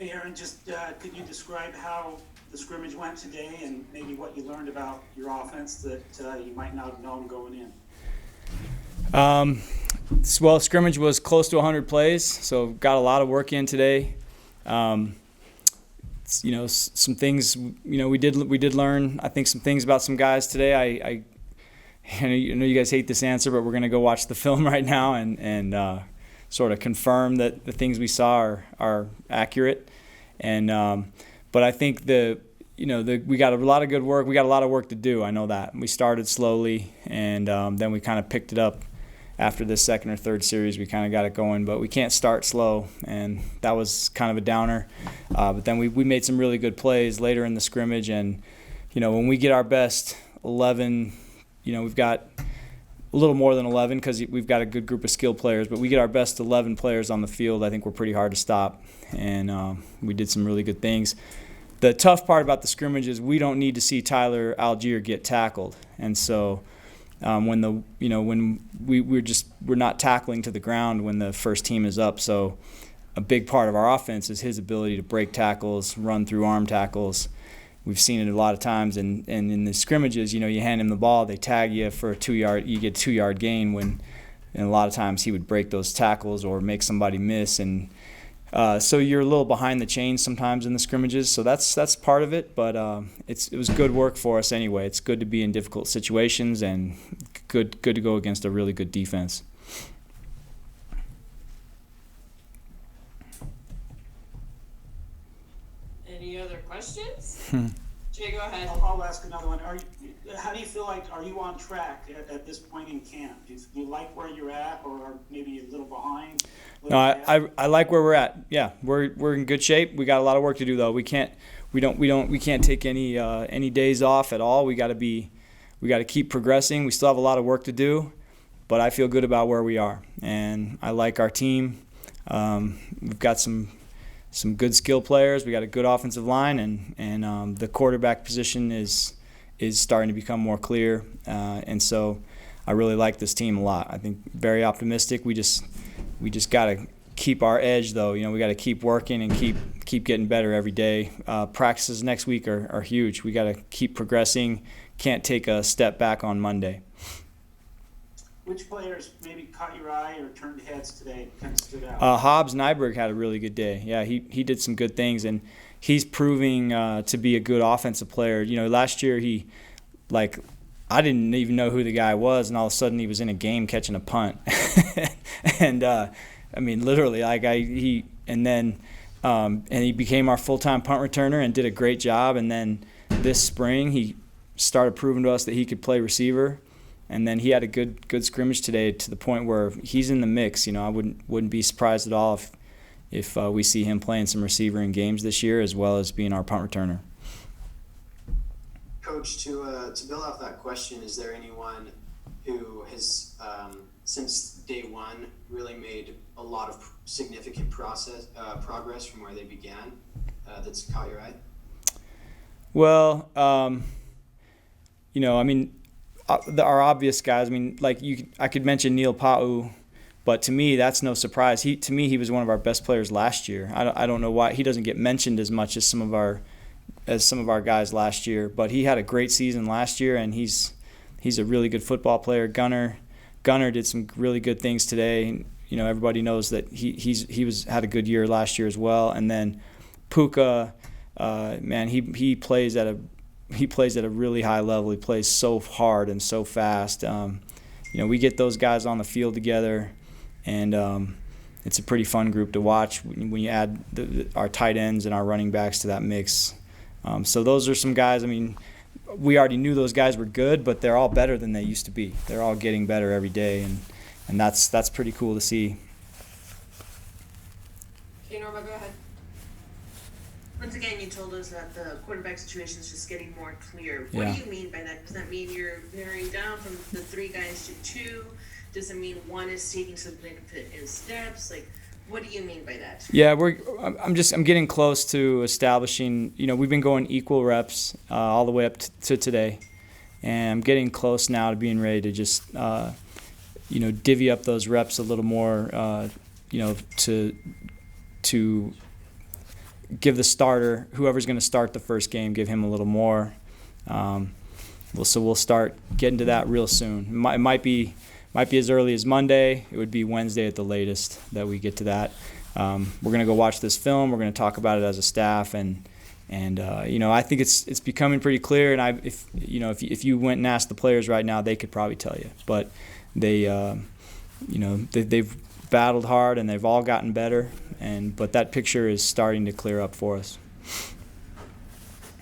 Hey, Aaron, just could you describe how the scrimmage went today and maybe what you learned about your offense that you might not have known going in? Well, scrimmage was close to 100 plays, so got a lot of work in today. Um, some things we did learn. I think some things about some guys today. I know you guys hate this answer, but we're gonna go watch the film right now and sort of confirm that the things we saw are accurate. And but I think we got a lot of good work. We got a lot of work to do. I know that. We started slowly, and then we kind of picked it up after the second or third series. We kind of got it going, but we can't start slow, and that was kind of a downer. But then we made some really good plays later in the scrimmage, and when we get our best 11, we've got a little more than 11 because we've got a good group of skilled players, but we get our best 11 players on the field, I think we're pretty hard to stop, and we did some really good things. The tough part about the scrimmage is we don't need to see Tyler Algier get tackled, and so when we're not tackling to the ground when the first team is up, so a big part of our offense is his ability to break tackles, run through arm tackles. We've seen it a lot of times, and in the scrimmages, you hand him the ball, they tag you for a 2-yard, you get a 2-yard gain and a lot of times he would break those tackles or make somebody miss, and so you're a little behind the chains sometimes in the scrimmages, so that's part of it, but it was good work for us anyway. It's good to be in difficult situations and good to go against a really good defense. Any other questions? Jay, go ahead. I'll ask another one. How do you feel like, are you on track at this point in camp? Do you like where you're at, or maybe a little behind? No, I like where we're at. Yeah, we're in good shape. We got a lot of work to do though. We can't take any days off at all. We got to keep progressing. We still have a lot of work to do, but I feel good about where we are, and I like our team. We've got some good skill players. We got a good offensive line, and the quarterback position is starting to become more clear. And so I really like this team a lot. I think very optimistic. We just got to keep our edge, though. We got to keep working and keep getting better every day. Practices next week are huge. We got to keep progressing. Can't take a step back on Monday. Which players maybe caught your eye or turned heads today, kind of stood out? Hobbs Nyberg had a really good day. Yeah, he did some good things, and he's proving to be a good offensive player. Last year I didn't even know who the guy was, and all of a sudden he was in a game catching a punt, and literally, he became our full-time punt returner and did a great job. And then this spring he started proving to us that he could play receiver. And then he had a good scrimmage today to the point where he's in the mix. I wouldn't be surprised at all if we see him playing some receiver in games this year as well as being our punt returner. Coach, to build off that question, is there anyone who has since day one really made a lot of significant progress from where they began that's caught your eye? Well, our obvious guys. I could mention Neil Pa'u, but to me that's no surprise. He was one of our best players last year. I don't know why he doesn't get mentioned as much as some of our guys last year, but he had a great season last year, and he's a really good football player. Gunner did some really good things today. Everybody knows that he had a good year last year as well. And then Puka, he plays at a really high level. He plays so hard and so fast. We get those guys on the field together, and it's a pretty fun group to watch when you add our tight ends and our running backs to that mix. So those are some guys. We already knew those guys were good, but they're all better than they used to be. They're all getting better every day, and that's pretty cool to see. Okay, Norma, go ahead. Once again, you told us that the quarterback situation is just getting more clear. What do you mean by that? Does that mean you're narrowing down from the 3 guys to 2? Does it mean one is taking significant steps? What do you mean by that? Yeah, I'm getting close to establishing. We've been going equal reps all the way up to today, and I'm getting close now to being ready to just divvy up those reps a little more. To give the starter, whoever's going to start the first game, give him a little more. So we'll start getting to that real soon. It might be as early as Monday. It would be Wednesday at the latest that we get to that. We're going to go watch this film. We're going to talk about it as a staff, and I think it's becoming pretty clear. And if you went and asked the players right now, they could probably tell you. But they've battled hard and they've all gotten better. But that picture is starting to clear up for us.